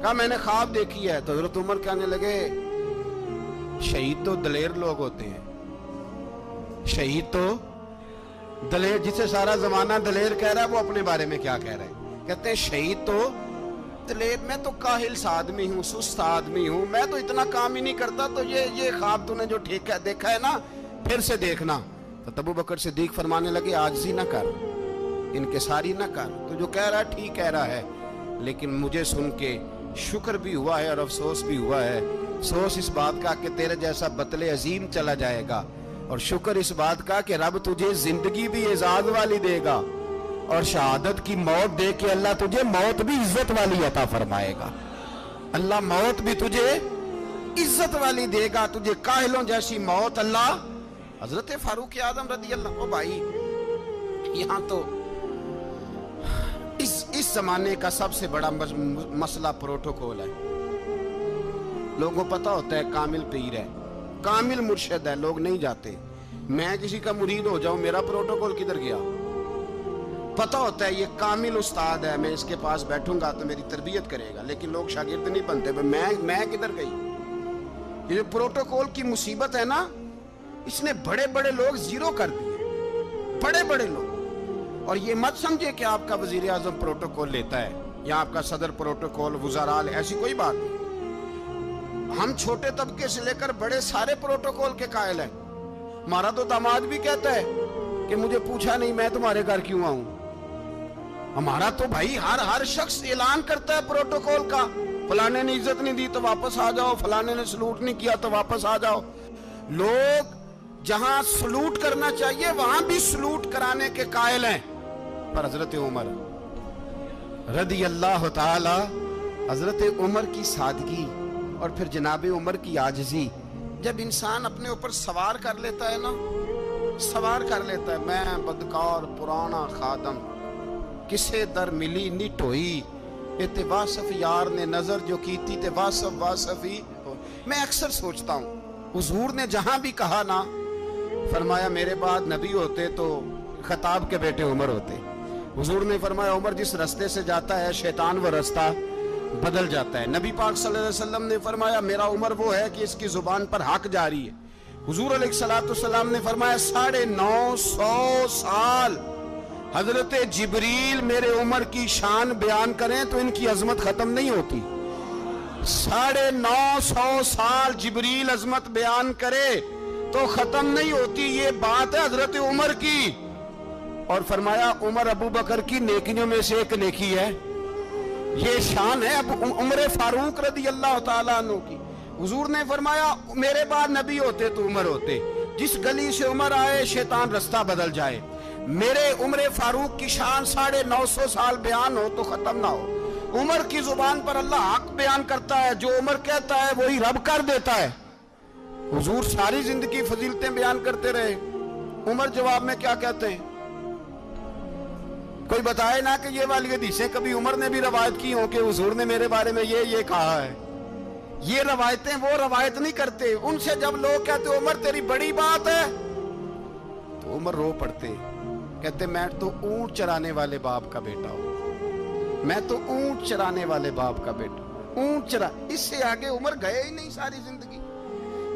کہا میں نے خواب دیکھی ہے. تو حضرت عمر کہنے لگے شہید تو دلیر لوگ ہوتے ہیں, شہید تو دلیر, جسے سارا زمانہ دلیر کہہ رہا ہے وہ اپنے بارے میں کیا کہہ رہے ہیں؟ کہتے ہیں شہید تو دلیر, میں تو کاہل سا آدمی ہوں, سست آدمی ہوں, میں تو اتنا کام ہی نہیں کرتا. تو یہ خواب تو نے جو دیکھا ہے نا, پھر سے دیکھنا. تو ابو بکر صدیق فرمانے لگے عاجزی نہ کر, انکساری نہ کر, تو جو کہہ رہا ہے ٹھیک کہہ رہا ہے, لیکن مجھے سن کے شکر بھی ہوا ہے اور افسوس بھی ہوا ہے. افسوس اس بات کا کہ تیرے جیسا بطل عظیم چلا جائے گا, اور شکر اس بات کا کہ رب تجھے زندگی بھی اعزاز والی دے گا, اور شہادت کی موت دے کے اللہ تجھے موت بھی عزت والی عطا فرمائے گا. اللہ موت بھی تجھے عزت والی دے گا, تجھے کاہلوں جیسی موت اللہ. حضرت فاروق اعظم رضی اللہ عنہ, بھائی یہاں تو اس زمانے کا سب سے بڑا مسئلہ پروٹوکول ہے. لوگوں کو پتا ہوتا ہے کامل پیر ہے, کامل مرشد ہے, لوگ نہیں جاتے. میں کسی کا مرید ہو جاؤں, میرا پروٹوکول کدھر گیا؟ پتا ہوتا ہے یہ کامل استاد ہے, میں اس کے پاس بیٹھوں گا تو میری تربیت کرے گا, لیکن لوگ شاگرد نہیں بنتے. میں کدھر گئی؟ یہ پروٹوکول کی مصیبت ہے نا, اس نے بڑے بڑے لوگ زیرو کر دیے, بڑے بڑے لوگ. اور یہ مت سمجھے کہ آپ کا وزیر اعظم پروٹوکول لیتا ہے یا آپ کا صدر پروٹوکول, وزراء, ایسی کوئی بات نہیں. ہم چھوٹے طبقے سے لے کر بڑے سارے پروٹوکول کے قائل ہیں. ہمارا تو داماد بھی کہتا ہے کہ مجھے پوچھا نہیں میں تمہارے گھر کیوں آؤں. ہمارا تو بھائی ہر شخص اعلان کرتا ہے پروٹوکول کا, فلانے نے عزت نہیں دی تو واپس آ جاؤ, فلانے نے سلوٹ نہیں کیا تو واپس آ جاؤ. لوگ جہاں سلوٹ کرنا چاہیے وہاں بھی سلوٹ کرانے کے قائل ہیں. پر حضرت عمر رضی اللہ تعالی, حضرت عمر کی سادگی اور پھر جناب عمر کی عاجزی, جب انسان اپنے اوپر سوار کر لیتا ہے نا, سوار کر لیتا ہے, میں بدکار پرانا خادم, کسے در ملی نی ٹوئی, تے واصف یار نے نظر جو کی تھی تے واصف ہی. میں اکثر سوچتا ہوں حضور نے جہاں بھی کہا نا, فرمایا میرے بعد نبی ہوتے تو خطاب کے بیٹے عمر ہوتے. حضور نے فرمایا عمر جس رستے سے جاتا ہے شیطان وہ رستہ بدل جاتا ہے. نبی پاک صلی اللہ علیہ وسلم نے فرمایا میرا عمر وہ ہے کہ اس کی زبان پر حق جاری ہے. حضور علیہ السلام نے فرمایا 950 سال حضرت جبریل میرے عمر کی شان بیان کریں تو ان کی عظمت ختم نہیں ہوتی. 950 سال جبریل عظمت بیان کرے تو ختم نہیں ہوتی. یہ بات ہے حضرت عمر کی. اور فرمایا عمر ابو بکر کی نیکیوں میں سے ایک نیکی ہے, یہ شان ہے عمر فاروق رضی اللہ تعالیٰ عنہ کی. حضور نے فرمایا میرے بعد نبی ہوتے تو عمر ہوتے, جس گلی سے عمر آئے شیطان رستہ بدل جائے. میرے عمر فاروق کی شان 950 سال بیان ہو تو ختم نہ ہو. عمر کی زبان پر اللہ حق بیان کرتا ہے, جو عمر کہتا ہے وہی رب کر دیتا ہے. حضور ساری زندگی فضیلتیں بیان کرتے رہے, عمر جواب میں کیا کہتے ہیں؟ کوئی بتائے نا کہ یہ والی حدیثیں کبھی عمر نے بھی روایت کی ہوں کہ حضور نے میرے بارے میں یہ کہا ہے. یہ روایتیں وہ روایت نہیں کرتے. ان سے جب لوگ کہتے عمر تیری بڑی بات ہے تو عمر رو پڑتے, کہتے میں تو اونٹ چرانے والے باپ کا بیٹا ہوں, میں تو اونٹ چرانے والے باپ کا بیٹا. اونٹ چرا, اس سے آگے عمر گئے ہی نہیں ساری زندگی,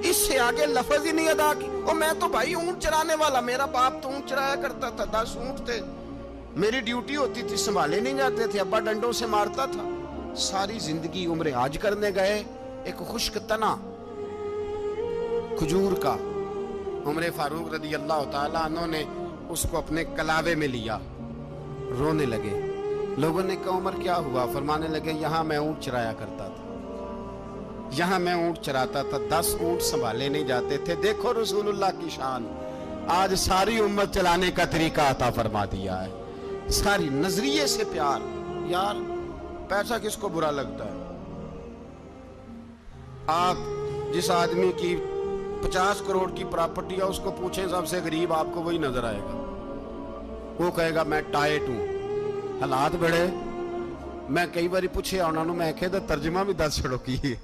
اس سے آگے لفظ ہی نہیں ادا کی. اور میں تو بھائی اونٹ چرانے والا, میرا باپ تو اونٹ چرایا کرتا تھا, 10 اونٹ تھے, میری ڈیوٹی ہوتی تھی, سنبھالے نہیں جاتے تھے, ابا ڈنڈوں سے مارتا تھا. ساری زندگی عمر حج کرنے گئے, ایک خشک تنا کھجور کا عمر فاروق رضی اللہ تعالیٰ عنہ نے اس کو اپنے کلاوے میں لیا, رونے لگے. لوگوں نے کہا عمر کیا ہوا؟ فرمانے لگے یہاں میں اونٹ چرایا کرتا تھا, یہاں میں اونٹ چراتا تھا, 10 اونٹ سنبھالے نہیں جاتے تھے. دیکھو رسول اللہ کی شان, آج ساری امت چلانے کا طریقہ عطا فرما دیا ہے. ساری نظریے سے پیار. یار پیسہ کس کو برا لگتا ہے؟ آپ جس آدمی کی 50 کروڑ کی پراپرٹی ہے اس کو پوچھیں سب سے غریب, آپ کو وہی نظر آئے گا. وہ کہے گا میں ٹائٹ ہوں. حالات بڑے, میں کئی باری پوچھے انہوں نے, میں کہتا ترجمہ بھی 10 چھڑوں کی,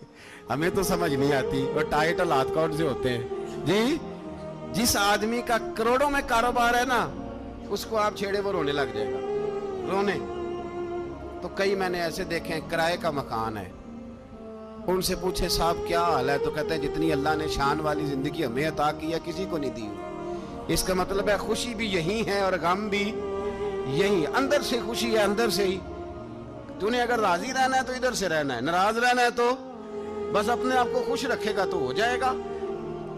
ہمیں تو سمجھ نہیں آتی. اور ٹائٹ حالات کون سے ہوتے ہیں جی؟ جس آدمی کا کروڑوں میں کاروبار ہے نا, اس کو آپ چھیڑے وہ رونے لگ جائے گا, رونے. تو کئی میں نے ایسے دیکھے ہیں کرائے کا مکان ہے, ان سے پوچھے صاحب کیا حال ہے، تو کہتے ہیں جتنی اللہ نے شان والی زندگی ہمیں عطا کی ہے کسی کو نہیں دی ہوئی۔ اس کا مطلب ہے خوشی بھی یہی ہے اور غم بھی یہی، اندر سے خوشی ہے، اندر سے ہی۔ تو نے اگر راضی رہنا ہے تو ادھر سے رہنا ہے، ناراض رہنا ہے تو بس اپنے آپ کو خوش رکھے گا تو ہو جائے گا۔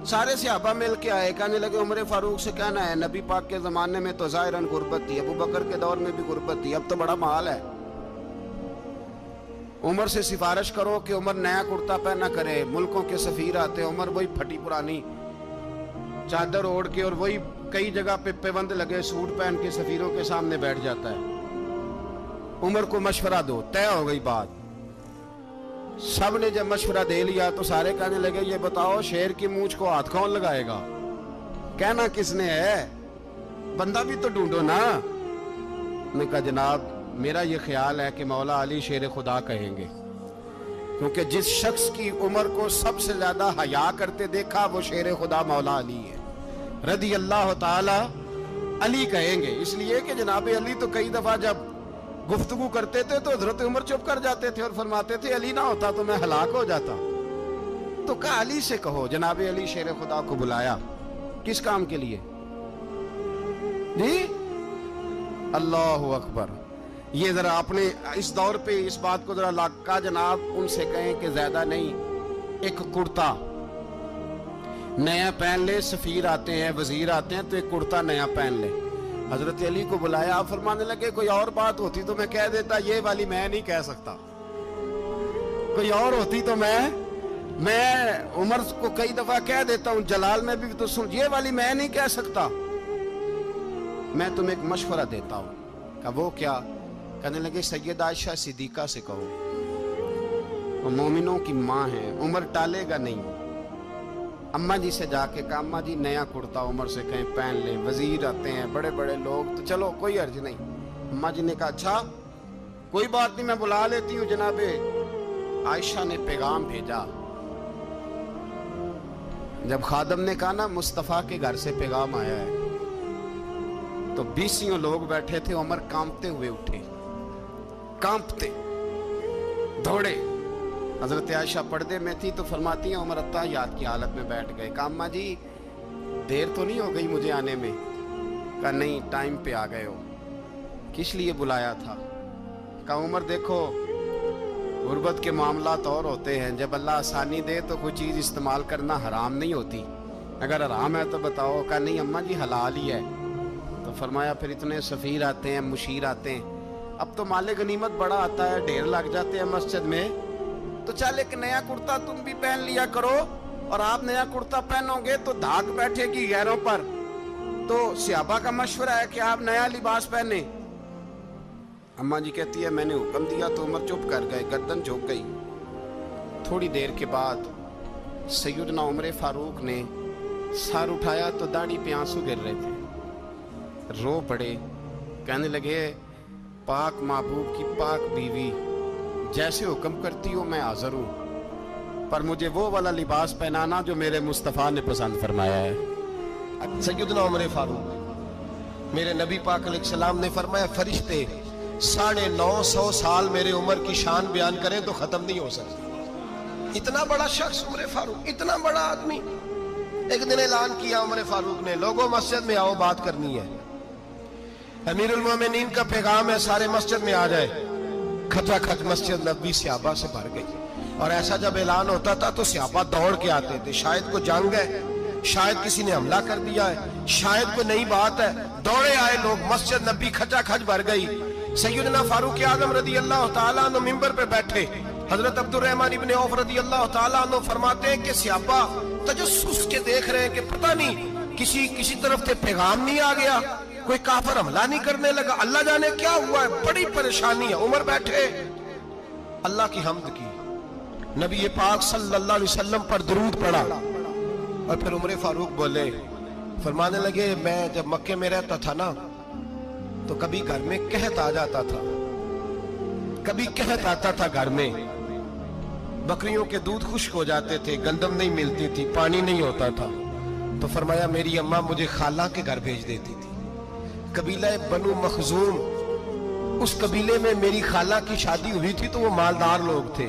سارے صحابہ مل کے آئے، کہنے لگے عمر فاروق سے کہنا ہے نبی پاک کے زمانے میں تو ظاہراً غربت تھی، ابو بکر کے دور میں بھی غربت تھی، اب تو بڑا مال ہے، عمر سے سفارش کرو کہ عمر نیا کرتا پہنا کرے۔ ملکوں کے سفیر آتے، عمر وہی پھٹی پرانی چادر اوڑھ کے اور وہی کئی جگہ پہ پیوند لگے سوٹ پہن کے سفیروں کے سامنے بیٹھ جاتا ہے۔ عمر کو مشورہ دو، طے ہو گئی بات۔ سب نے جب مشورہ دے لیا تو سارے کہنے لگے یہ بتاؤ شیر کی مونچھ کو ہاتھ کون لگائے گا، کہنا کس نے ہے، بندہ بھی تو ڈھونڈو نا۔ نے کہا جناب میرا یہ خیال ہے کہ مولا علی شیر خدا کہیں گے، کیونکہ جس شخص کی عمر کو سب سے زیادہ حیا کرتے دیکھا وہ شیر خدا مولا علی ہے، رضی اللہ تعالی علی کہیں گے، اس لیے کہ جناب علی تو کئی دفعہ جب گفتگو کرتے تھے تو حضرت عمر چپ کر جاتے تھے اور فرماتے تھے علی نہ ہوتا تو میں ہلاک ہو جاتا، تو کہا علی سے کہو۔ جناب علی شیر خدا کو بلایا، کس کام کے لیے جی؟ اللہ اکبر۔ یہ ذرا اپنے اس دور پہ اس بات کو ذرا لاکا جناب ان سے کہیں کہ زیادہ نہیں، ایک کرتا نیا پہن لے، سفیر آتے ہیں وزیر آتے ہیں تو ایک کرتا نیا پہن لے۔ حضرت علی کو بلایا، آپ فرمانے لگے کوئی اور بات ہوتی تو میں کہہ دیتا، یہ والی میں نہیں کہہ سکتا، کوئی اور ہوتی تو میں عمر کو کئی دفعہ کہہ دیتا ہوں، جلال میں بھی تو سن، یہ والی میں نہیں کہہ سکتا، میں تمہیں ایک مشورہ دیتا ہوں۔ کہا وہ کیا؟ کہنے لگے سید عائشہ صدیقہ سے کہو، وہ مومنوں کی ماں ہے، عمر ٹالے گا نہیں۔ اماں جی سے جا کے کہا اماں جی نیا کرتا عمر سے کہیں پہن لیں، وزیر آتے ہیں بڑے بڑے لوگ تو چلو کوئی عرض نہیں۔ اماں جی نے کہا اچھا کوئی بات نہیں میں بلا لیتی ہوں۔ جناب عائشہ نے پیغام بھیجا، جب خادم نے کہا نا مصطفیٰ کے گھر سے پیغام آیا ہے تو 20 لوگ بیٹھے تھے، عمر کانپتے ہوئے اٹھے، کانپتے دوڑے۔ حضرت عائشہ پردے میں تھی تو فرماتی ہیں عمر اتحیات کی حالت میں بیٹھ گئے۔ کہا اماں جی دیر تو نہیں ہو گئی مجھے آنے میں؟ کہا نہیں ٹائم پہ آ گئے ہو، کس لیے بلایا تھا؟ کہا عمر دیکھو غربت کے معاملات اور ہوتے ہیں، جب اللہ آسانی دے تو کوئی چیز استعمال کرنا حرام نہیں ہوتی، اگر حرام ہے تو بتاؤ۔ کہا نہیں اماں جی حلال ہی ہے۔ تو فرمایا پھر اتنے سفیر آتے ہیں مشیر آتے ہیں، اب تو مال غنیمت بڑا آتا ہے، ڈھیر لگ جاتے ہیں مسجد میں، تو چل ایک نیا کرتا تم بھی پہن لیا کرو، اور آپ نیا کرتا پہنو گے تو دھاگ بیٹھے گی غیروں پر، تو صحابہ کا مشورہ ہے کہ آپ نیا لباس پہنے۔ اماں جی کہتی ہے میں نے حکم دیا تو عمر چپ کر گئے، گردن جھک گئی۔ تھوڑی دیر کے بعد سیدنا عمر فاروق نے سر اٹھایا تو داڑھی پہ آنسو گر رہے تھے، رو پڑے، کہنے لگے پاک محبوب کی پاک بیوی جیسے حکم کرتی ہو میں حاضر ہوں، پر مجھے وہ والا لباس پہنانا جو میرے مصطفیٰ نے پسند فرمایا ہے۔ سیدنا عمر فاروق، میرے نبی پاک علیہ السلام نے فرمایا فرشتے 950 سال میرے عمر کی شان بیان کریں تو ختم نہیں ہو سکتی۔ اتنا بڑا شخص عمر فاروق، اتنا بڑا آدمی۔ ایک دن اعلان کیا عمر فاروق نے لوگوں مسجد میں آؤ بات کرنی ہے، امیر المومنین کا پیغام ہے سارے مسجد میں آ جائے۔ کھچا کھچ مسجد نبوی صحابہ سے بھر گئی، اور ایسا جب اعلان ہوتا تھا تو صحابہ دوڑ کے آتے تھے، شاید کو جنگ ہے، شاید کسی نے حملہ کر دیا ہے، شاید کوئی نئی بات ہے، دوڑے آئے لوگ، مسجد نبی کھچا کھچ بھر گئی۔ سیدنا فاروق اعظم رضی اللہ تعالیٰ عنہ ممبر پہ بیٹھے، حضرت عبد الرحمن ابن عوف رضی اللہ تعالیٰ عنہ فرماتے ہیں کہ صحابہ تجسس کے دیکھ رہے ہیں کہ پتہ نہیں کسی طرف سے پیغام نہیں آ گیا، کوئی کافر حملہ نہیں کرنے لگا، اللہ جانے کیا ہوا ہے، بڑی پریشانی ہے۔ عمر بیٹھے اللہ کی حمد کی، نبی پاک صلی اللہ علیہ وسلم پر درود پڑھا، اور پھر عمر فاروق بولے، فرمانے لگے میں جب مکے میں رہتا تھا نا تو کبھی گھر میں قحط آ جاتا تھا، کبھی قحط آتا تھا گھر میں، بکریوں کے دودھ خشک ہو جاتے تھے، گندم نہیں ملتی تھی، پانی نہیں ہوتا تھا، تو فرمایا میری اماں مجھے خالہ کے گھر بھیج دیتی تھی۔ قبیلہ بنو مخزوم، اس قبیلے میں میری خالہ کی شادی ہوئی تھی تو وہ مالدار لوگ تھے،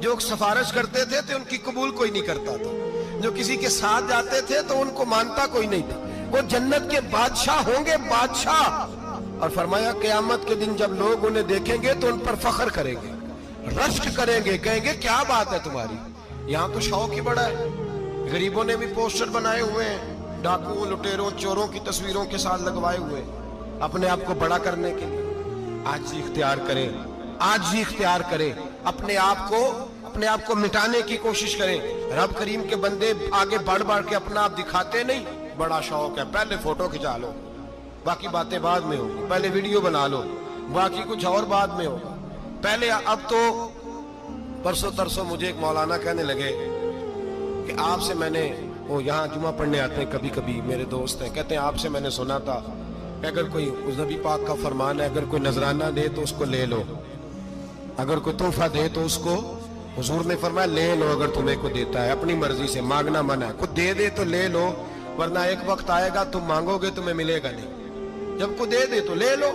جو سفارش کرتے تھے تو ان کی قبول کوئی نہیں کرتا تھا، جو کسی کے ساتھ جاتے تھے تو ان کو مانتا کوئی نہیں تھا. وہ جنت کے بادشاہ ہوں گے، بادشاہ. اور فرمایا قیامت کے دن جب لوگ انہیں دیکھیں گے تو ان پر فخر کریں گے، رشک کریں گے، کہیں گے کیا بات ہے تمہاری. یہاں تو شوق ہی بڑا ہے. غریبوں نے بھی پوسٹر بنائے ہوئے ہیں، ڈاکوؤں، لٹیروں، چوروں کی تصویروں کے ساتھ لگوائے ہوئے اپنے آپ کو بڑا کرنے کے لیے. عاجزی اختیار کریں، عاجزی اختیار کریں، اپنے آپ کو مٹانے کی کوشش کریں. رب کریم کے بندے آگے بڑھ بڑھ کے اپنا آپ دکھاتے نہیں. بڑا شوق ہے، پہلے فوٹو کھچا لو، باقی باتیں بعد میں ہوگی. پہلے ویڈیو بنا لو، باقی کچھ اور بعد میں ہوگا. پہلے اب تو پرسوں ترسوں مجھے ایک مولانا کہنے لگے کہ آپ سے میں نے، وہ یہاں جمعہ پڑھنے آتے ہیں کبھی کبھی، میرے دوست ہیں، کہتے ہیں آپ سے میں نے سنا تھا کہ اگر کوئی نبی پاک کا فرمان ہے، اگر کوئی نذرانہ دے تو اس کو لے لو، اگر کوئی تحفہ دے تو اس کو، حضور نے فرمایا لے لو اگر تمہیں کو دیتا ہے، اپنی مرضی سے، مانگنا منع ہے. کو دے دے تو لے لو، ورنہ ایک وقت آئے گا تم مانگو گے تمہیں ملے گا نہیں. جب کو دے دے تو لے لو.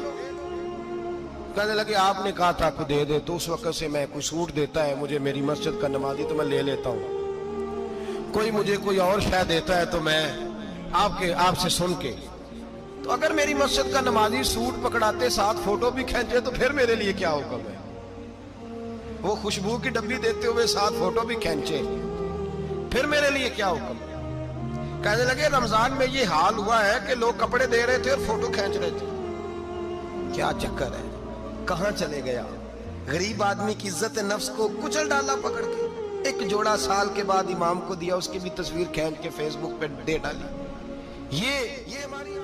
کہنے لگے آپ نے کہا تھا کو دے دے، تو اس وقت سے میں، کوئی سوٹ دیتا ہے مجھے میری مسجد کا نمازی تو میں لے لیتا ہوں، کوئی مجھے کوئی اور شے دیتا ہے تو میں آپ سے سن کے. تو اگر میری مسجد کا نمازی سوٹ پکڑاتے ساتھ فوٹو بھی کھینچے تو پھر میرے لیے کیا حکم ہے. وہ خوشبو کی ڈبی دیتے ہوئے ساتھ فوٹو بھی کھینچے، پھر میرے لیے کیا حکم ہے. کہنے لگے رمضان میں یہ حال ہوا ہے کہ لوگ کپڑے دے رہے تھے اور فوٹو کھینچ رہے تھے. کیا چکر ہے، کہاں چلے گیا. غریب آدمی کی عزت نفس کو کچل ڈالا پکڑ کے. ایک جوڑا سال کے بعد امام کو دیا، اس کی بھی تصویر کھینچ کے فیس بک پہ دے ڈالی. یہ ہماری